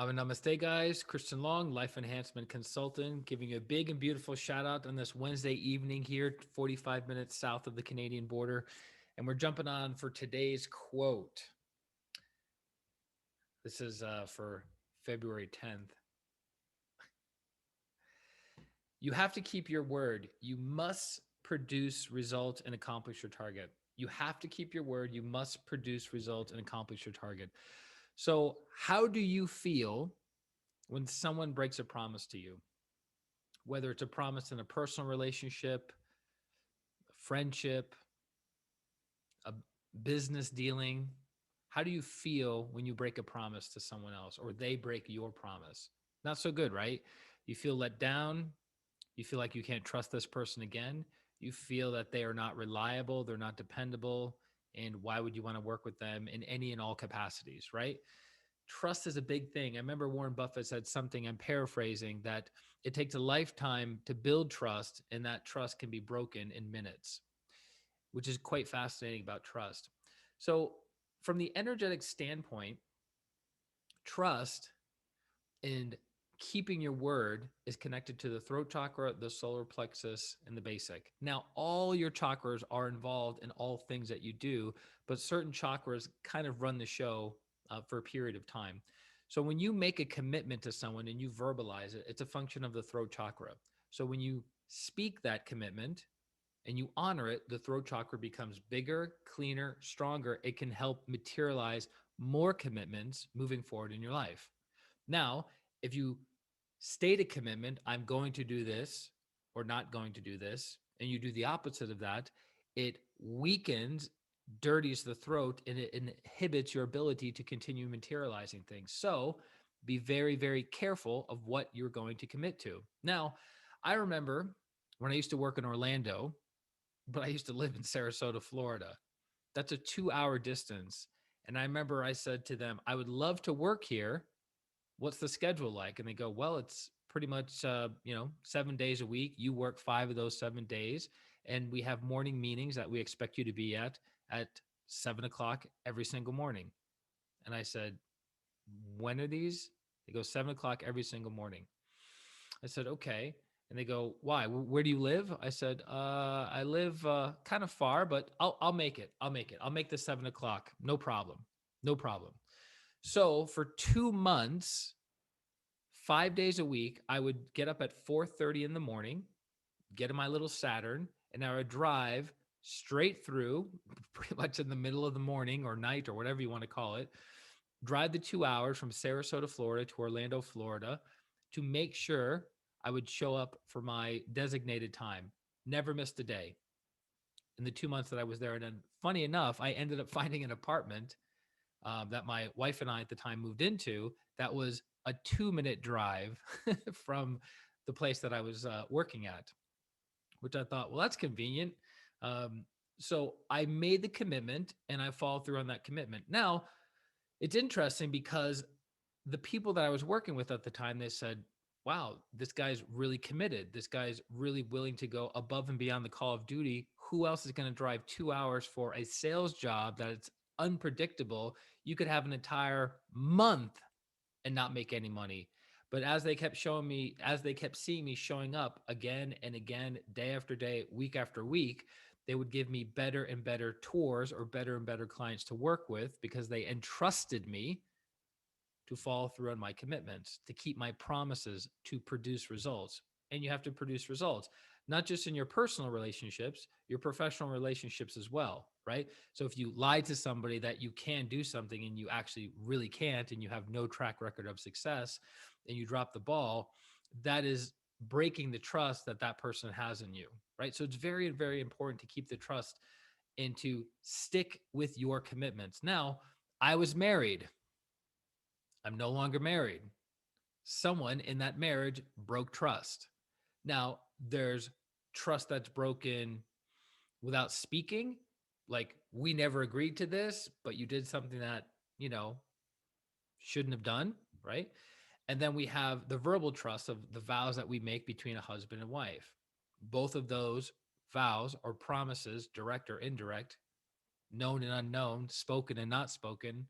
Namaste, guys. Christian Long, life enhancement consultant, giving you a big and beautiful shout out on this Wednesday evening here, 45 minutes south of the Canadian border. And we're jumping on for today's quote. This is for February 10th. You have to keep your word. You must produce results and accomplish your target. You have to keep your word. You must produce results and accomplish your target. So, how do you feel when someone breaks a promise to you? Whether it's a promise in a personal relationship, a friendship, a business dealing, how do you feel when you break a promise to someone else or they break your promise? Not so good, right? You feel let down. You feel like you can't trust this person again. You feel that they are not reliable, they're not dependable, and why would you want to work with them in any and all capacities, right? Trust is a big thing. I remember Warren Buffett said something, I'm paraphrasing, that it takes a lifetime to build trust, and that trust can be broken in minutes, which is quite fascinating about trust. So, from the energetic standpoint, trust and keeping your word is connected to the throat chakra, the solar plexus, and the basic. Now, all your chakras are involved in all things that you do, but certain chakras kind of run the show for a period of time. So when you make a commitment to someone and you verbalize it, it's a function of the throat chakra. So when you speak that commitment and you honor it, the throat chakra becomes bigger, cleaner, stronger. It can help materialize more commitments moving forward in your life. Now, if you state a commitment, I'm going to do this or not going to do this, and you do the opposite of that, it weakens, dirties the throat, and it inhibits your ability to continue materializing things. So be very, very careful of what you're going to commit to. Now, I remember when I used to work in Orlando, but I used to live in Sarasota, Florida. That's a 2-hour distance. And I remember I said to them, I would love to work here. What's the schedule like? And they go, well, it's pretty much, 7 days a week. You work 5 of those 7 days. And we have morning meetings that we expect you to be at 7 o'clock every single morning. And I said, when are these? They go, 7 o'clock every single morning. I said, okay. And they go, why? Where do you live? I said, I live kind of far, but I'll make it. I'll make it. I'll make the 7 o'clock. No problem. No problem. So for 2 months, 5 days a week, I would get up at 4:30 in the morning, get in my little Saturn, and I would drive straight through, pretty much in the middle of the morning or night or whatever you want to call it, drive the 2 hours from Sarasota, Florida to Orlando, Florida, to make sure I would show up for my designated time. Never missed a day in the 2 months that I was there. And then, funny enough, I ended up finding an apartment that my wife and I at the time moved into that was a 2-minute drive from the place that I was working at, which I thought, well, that's convenient. So I made the commitment and I followed through on that commitment. Now, it's interesting because the people that I was working with at the time, they said, wow, this guy's really committed. This guy's really willing to go above and beyond the call of duty. Who else is going to drive 2 hours for a sales job that it's unpredictable? You could have an entire month and not make any money. But as they kept showing me, as they kept seeing me showing up again and again, day after day, week after week, they would give me better and better tours or better and better clients to work with because they entrusted me to follow through on my commitments, to keep my promises, to produce results. And you have to produce results, not just in your personal relationships, your professional relationships as well, right? So if you lie to somebody that you can do something and you actually really can't, and you have no track record of success, and you drop the ball, that is breaking the trust that that person has in you, right? So it's very, very important to keep the trust and to stick with your commitments. Now, I was married. I'm no longer married. Someone in that marriage broke trust. Now, there's trust that's broken without speaking, like we never agreed to this, but you did something that, you know, shouldn't have done, right? And then we have the verbal trust of the vows that we make between a husband and wife. Both of those vows or promises, direct or indirect, known and unknown, spoken and not spoken,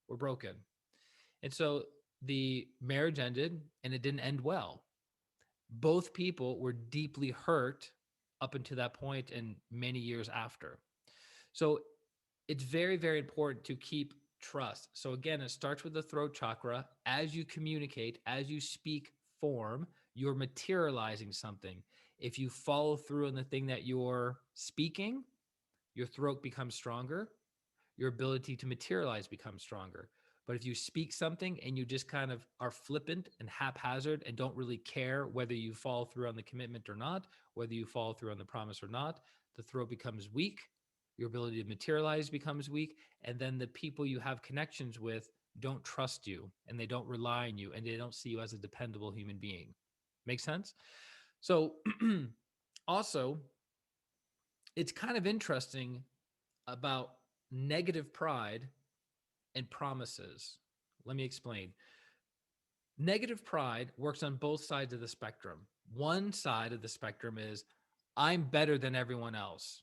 were broken. And so the marriage ended and it didn't end well. Both people were deeply hurt up until that point and many years after. So it's very, very important to keep trust. So again, it starts with the throat chakra. As you communicate, as you speak form, you're materializing something. If you follow through on the thing that you're speaking, your throat becomes stronger, your ability to materialize becomes stronger. But if you speak something and you just kind of are flippant and haphazard and don't really care whether you follow through on the commitment or not, whether you follow through on the promise or not, the throat becomes weak, your ability to materialize becomes weak, and then the people you have connections with don't trust you and they don't rely on you and they don't see you as a dependable human being. Make sense? So also, it's kind of interesting about negative pride and promises. Let me explain. Negative pride works on both sides of the spectrum. One side of the spectrum is, I'm better than everyone else,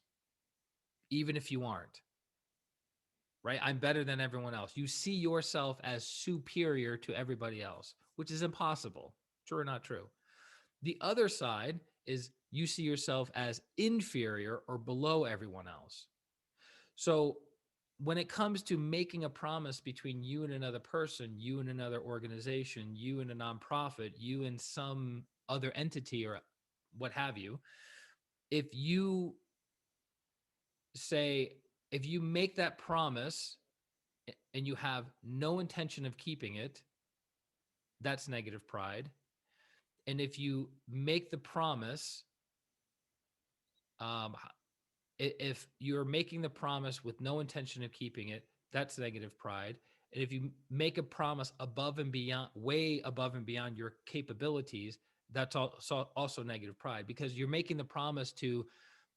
even if you aren't, right? I'm better than everyone else. You see yourself as superior to everybody else, which is impossible. True or not true? The other side is you see yourself as inferior or below everyone else. So when it comes to making a promise between you and another person, you and another organization, you and a nonprofit, you and some other entity or what have you, if you say, if you make that promise and you have no intention of keeping it, that's negative pride. And if you make the promise, um, if you're making the promise with no intention of keeping it, that's negative pride. And if you make a promise above and beyond, way above and beyond your capabilities, that's also negative pride, because you're making the promise to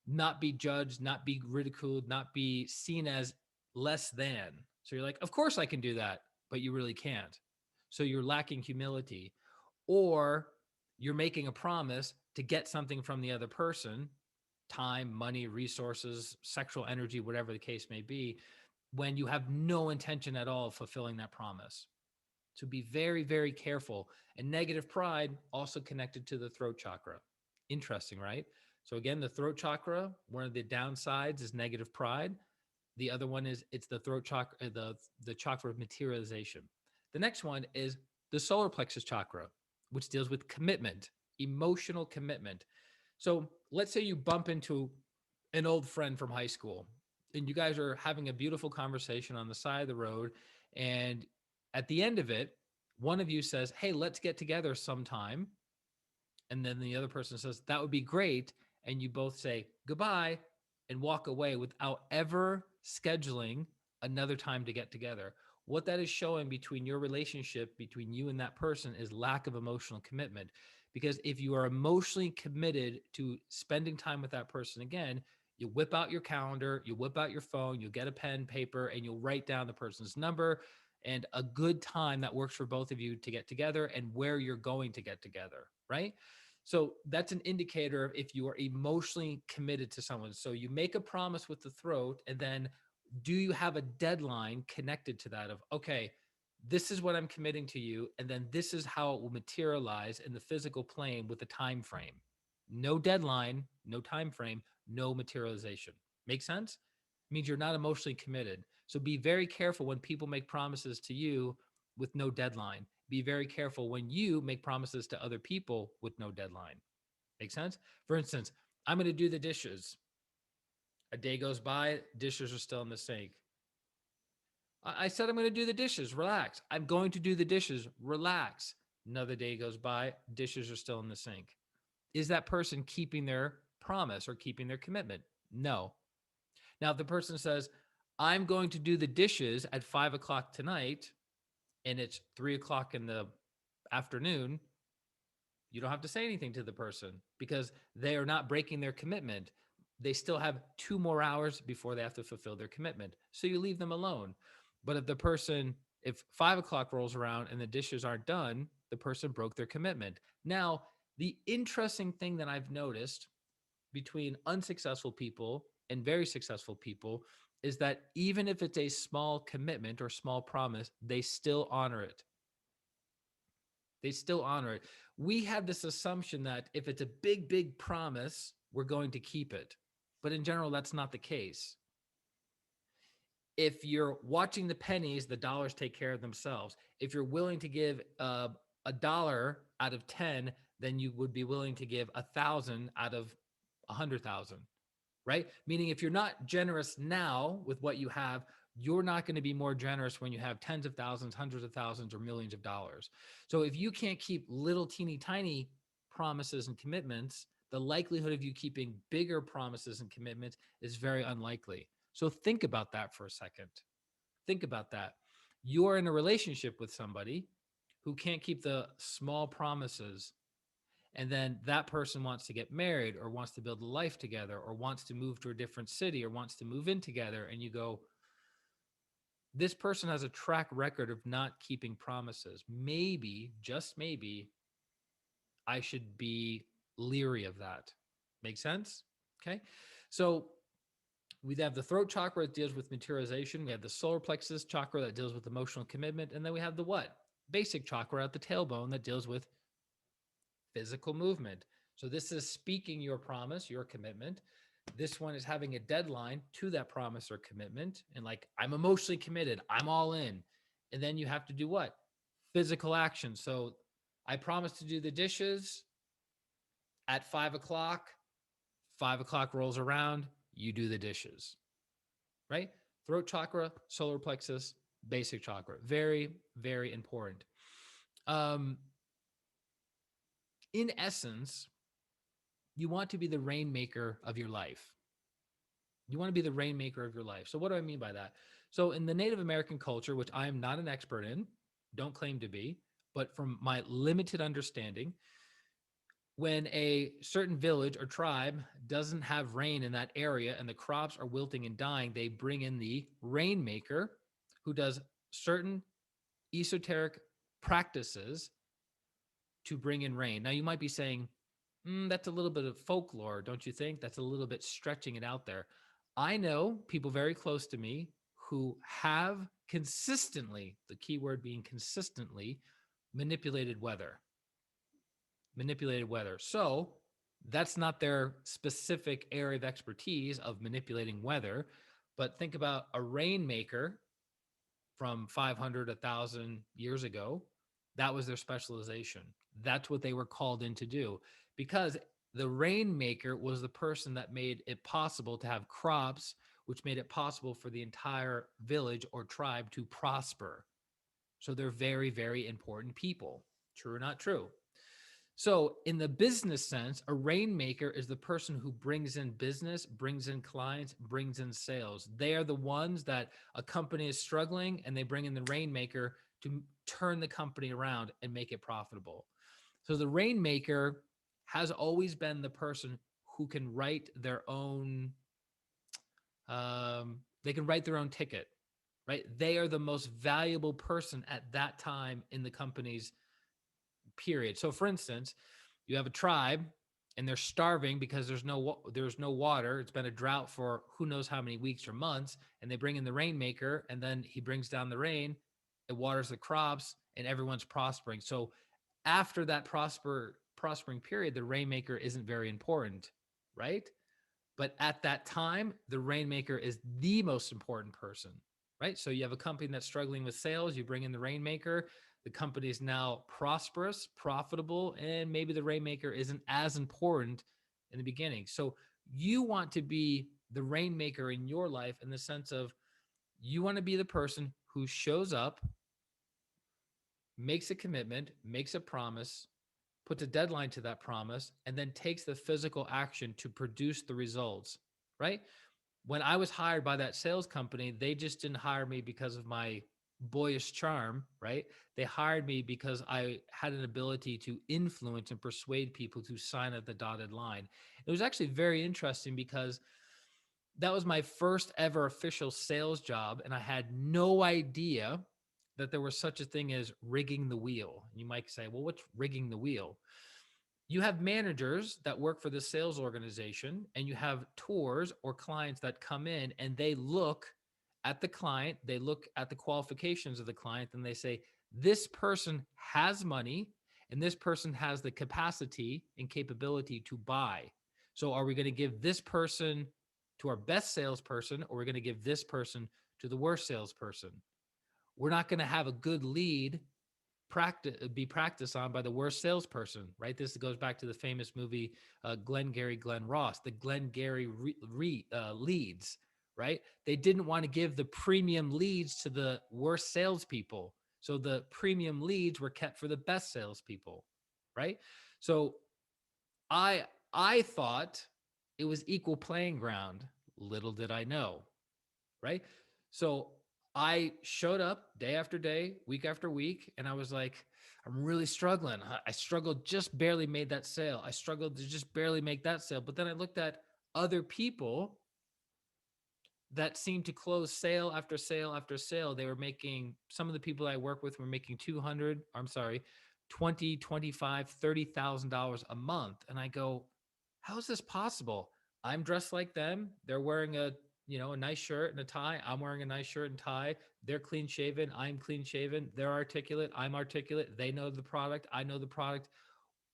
not be judged, not be ridiculed, not be seen as less than. So you're like, of course I can do that, but you really can't. So you're lacking humility. Or you're making a promise to get something from the other person, time, money, resources, sexual energy, whatever the case may be, when you have no intention at all of fulfilling that promise. So be very, very careful. And negative pride also connected to the throat chakra. Interesting, right? So again, the throat chakra, one of the downsides is negative pride. The other one is it's the throat chakra, the chakra of materialization. The next one is the solar plexus chakra, which deals with commitment, emotional commitment. So let's say you bump into an old friend from high school and you guys are having a beautiful conversation on the side of the road. And at the end of it, one of you says, hey, let's get together sometime. And then the other person says, that would be great. And you both say goodbye and walk away without ever scheduling another time to get together. What that is showing between your relationship, between you and that person, is lack of emotional commitment. Because if you are emotionally committed to spending time with that person again, you whip out your calendar, you whip out your phone, you'll get a pen, paper, and you'll write down the person's number and a good time that works for both of you to get together and where you're going to get together, right? So that's an indicator of if you are emotionally committed to someone. So you make a promise with the throat, and then do you have a deadline connected to that of, okay, this is what I'm committing to you, and then this is how it will materialize in the physical plane with a time frame. No deadline, no time frame, no materialization. Make sense? It means you're not emotionally committed. So be very careful when people make promises to you with no deadline. Be very careful when you make promises to other people with no deadline. Make sense? For instance, I'm going to do the dishes. A day goes by, dishes are still in the sink. I said I'm going to do the dishes. Relax. I'm going to do the dishes. Relax. Another day goes by, dishes are still in the sink. Is that person keeping their promise or keeping their commitment? No. Now, if the person says, I'm going to do the dishes at 5 o'clock tonight, and it's 3 o'clock in the afternoon, you don't have to say anything to the person because they are not breaking their commitment. They still have 2 more hours before they have to fulfill their commitment. So you leave them alone. But if 5 o'clock rolls around and the dishes aren't done, the person broke their commitment. Now, the interesting thing that I've noticed between unsuccessful people and very successful people is that even if it's a small commitment or small promise, they still honor it. They still honor it. We have this assumption that if it's a big, big promise, we're going to keep it. But in general, that's not the case. If you're watching the pennies, the dollars take care of themselves. If you're willing to give a dollar out of 10, then you would be willing to give 1,000 out of 100,000, right? Meaning if you're not generous now with what you have, you're not going to be more generous when you have tens of thousands, hundreds of thousands, or millions of dollars. So if you can't keep little teeny tiny promises and commitments, the likelihood of you keeping bigger promises and commitments is very unlikely. So think about that for a second. Think about that. You're in a relationship with somebody who can't keep the small promises, and then that person wants to get married or wants to build a life together or wants to move to a different city or wants to move in together, and you go, this person has a track record of not keeping promises. Maybe, just maybe, I should be leery of that. Make sense? Okay. So we have the throat chakra that deals with materialization. We have the solar plexus chakra that deals with emotional commitment. And then we have the what? Basic chakra at the tailbone that deals with physical movement. So this is speaking your promise, your commitment. This one is having a deadline to that promise or commitment. And like, I'm emotionally committed, I'm all in. And then you have to do what? Physical action. So I promised to do the dishes at 5 o'clock. 5 o'clock rolls around, you do the dishes, right? Throat chakra, solar plexus, basic chakra. Very, very important. In essence, you want to be the rainmaker of your life. You want to be the rainmaker of your life. So what do I mean by that? So in the Native American culture, which I am not an expert in, don't claim to be, but from my limited understanding, when a certain village or tribe doesn't have rain in that area and the crops are wilting and dying, they bring in the rainmaker who does certain esoteric practices to bring in rain. Now, you might be saying, that's a little bit of folklore, don't you think? That's a little bit stretching it out there. I know people very close to me who have consistently, the key word being consistently, manipulated weather. So that's not their specific area of expertise of manipulating weather, but think about a rainmaker from 500, 1,000 years ago. That was their specialization. That's what they were called in to do, because the rainmaker was the person that made it possible to have crops, which made it possible for the entire village or tribe to prosper. So they're very, very important people. True or not true? So in the business sense, a rainmaker is the person who brings in business, brings in clients, brings in sales. They are the ones that a company is struggling and they bring in the rainmaker to turn the company around and make it profitable. So the rainmaker has always been the person who can write their own, they can write their own ticket, right? They are the most valuable person at that time in the company's period. So for instance, you have a tribe and they're starving because there's no water. It's been a drought for who knows how many weeks or months, and they bring in the rainmaker, and then he brings down the rain, it waters the crops, and everyone's prospering. So after that prospering period, the rainmaker isn't very important, right? But at that time, the rainmaker is the most important person, right? So you have a company that's struggling with sales, you bring in the rainmaker, the company is now prosperous, profitable, and maybe the rainmaker isn't as important in the beginning. So you want to be the rainmaker in your life in the sense of you want to be the person who shows up, makes a commitment, makes a promise, puts a deadline to that promise, and then takes the physical action to produce the results, right? When I was hired by that sales company, they just didn't hire me because of my boyish charm, right? They hired me because I had an ability to influence and persuade people to sign at the dotted line. It was actually very interesting because that was my first ever official sales job, and I had no idea that there was such a thing as rigging the wheel. You might say, well, what's rigging the wheel? You have managers that work for the sales organization, and you have tours or clients that come in and they look at the client, they look at the qualifications of the client, and they say, this person has money and this person has the capacity and capability to buy. So are we going to give this person to our best salesperson, or we're going to give this person to the worst salesperson? We're not going to have a good lead be practiced on by the worst salesperson, right? This goes back to the famous movie Glengarry Glen Ross, the Glengarry leads, right? They didn't want to give the premium leads to the worst salespeople, so the premium leads were kept for the best salespeople, right? So I I thought it was equal playing ground. Little did I know, right? So I showed up day after day, week after week, and I was like, I'm really struggling. I struggled, just barely made that sale. I struggled to just barely make that sale. But then I looked at other people that seemed to close sale after sale after sale. They were making, some of the people I work with were making 200, I'm sorry, 20, 25, $30,000 a month. And I go, how is this possible? I'm dressed like them. They're wearing a, a nice shirt and a tie. I'm wearing a nice shirt and tie. They're clean shaven. I'm clean shaven. They're articulate. I'm articulate. They know the product. I know the product.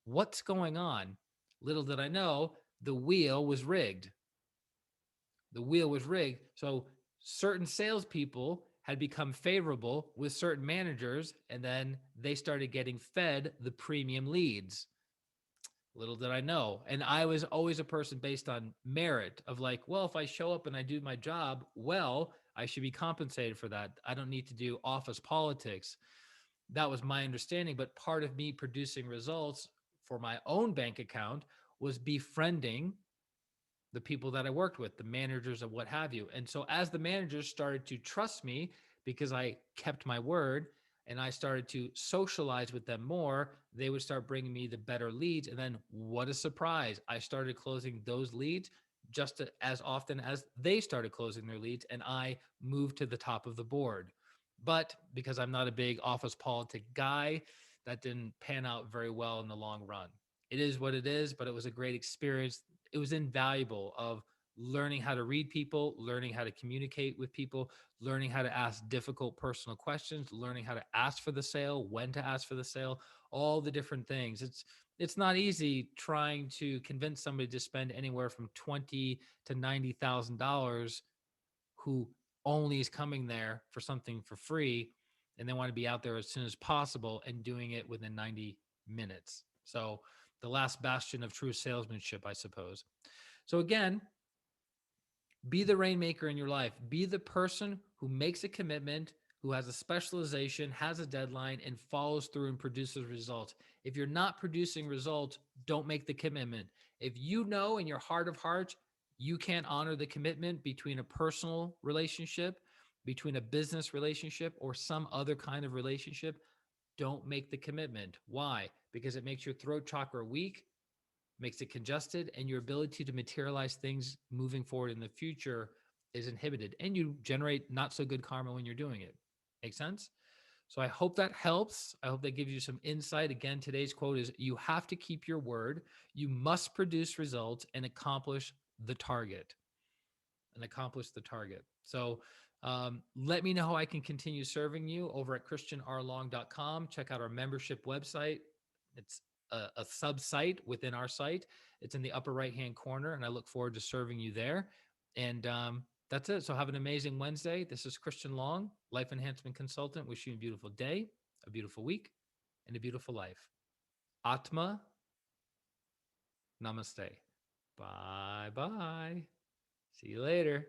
What's going on? Little did I know, the wheel was rigged. The wheel was rigged. So certain salespeople had become favorable with certain managers, and then they started getting fed the premium leads. Little did I know. And I was always a person based on merit of like, well, if I show up and I do my job well, I should be compensated for that. I don't need to do office politics. That was my understanding. But part of me producing results for my own bank account was befriending the people that I worked with, the managers of what have you. And so as the managers started to trust me because I kept my word and I started to socialize with them more, they would start bringing me the better leads. And then what a surprise, I started closing those leads just as often as they started closing their leads, and I moved to the top of the board. But because I'm not a big office politic guy, that didn't pan out very well in the long run. It is what it is, but it was a great experience. It was invaluable of learning how to read people, learning how to communicate with people, learning how to ask difficult personal questions, learning how to ask for the sale, when to ask for the sale, all the different things. It's not easy trying to convince somebody to spend anywhere from $20 to $90,000 who only is coming there for something for free, and they want to be out there as soon as possible and doing it within 90 minutes. So the last bastion of true salesmanship, I suppose. So again, be the rainmaker in your life. Be the person who makes a commitment, who has a specialization, has a deadline, and follows through and produces results. If you're not producing results, don't make the commitment. If you know in your heart of hearts you can't honor the commitment between a personal relationship, between a business relationship, or some other kind of relationship, don't make the commitment. Why? Because it makes your throat chakra weak, makes it congested, and your ability to materialize things moving forward in the future is inhibited, and you generate not so good karma when you're doing it. Make sense? So I hope that helps. I hope that gives you some insight. Again, today's quote is, you have to keep your word. You must produce results and accomplish the target. So let me know how I can continue serving you over at ChristianRLong.com. Check out our membership website. It's a sub-site within our site. It's in the upper right-hand corner, and I look forward to serving you there. And that's it. So have an amazing Wednesday. This is Christian Long, Life Enhancement Consultant. Wish you a beautiful day, a beautiful week, and a beautiful life. Atma, namaste. Bye-bye. See you later.